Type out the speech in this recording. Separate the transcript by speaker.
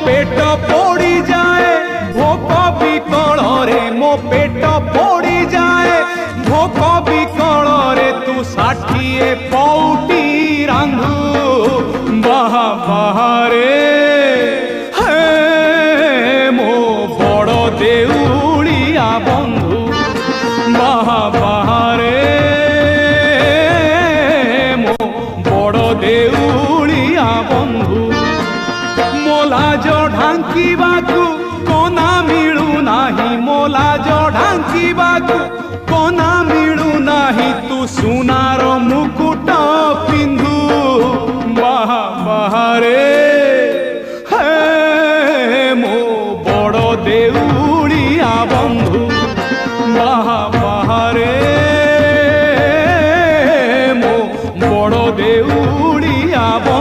Speaker 1: पेट पोड़ी जाए भोक विकल रे मो पेट पोड़ी जाए भोक विकल रे तू 60 पौटी रांधु बाहा बाहारे हे मो बड़ देउलिया बंधु बाहा बाहारे मो बड़ देउलिया बंधु मोलाज ढांकीबाकू कोना मिलू नाही मोलाज ढांकीबाकू कोना मिलू नाही तू सुनार मुकुट पिंधु बाहा बाहारे।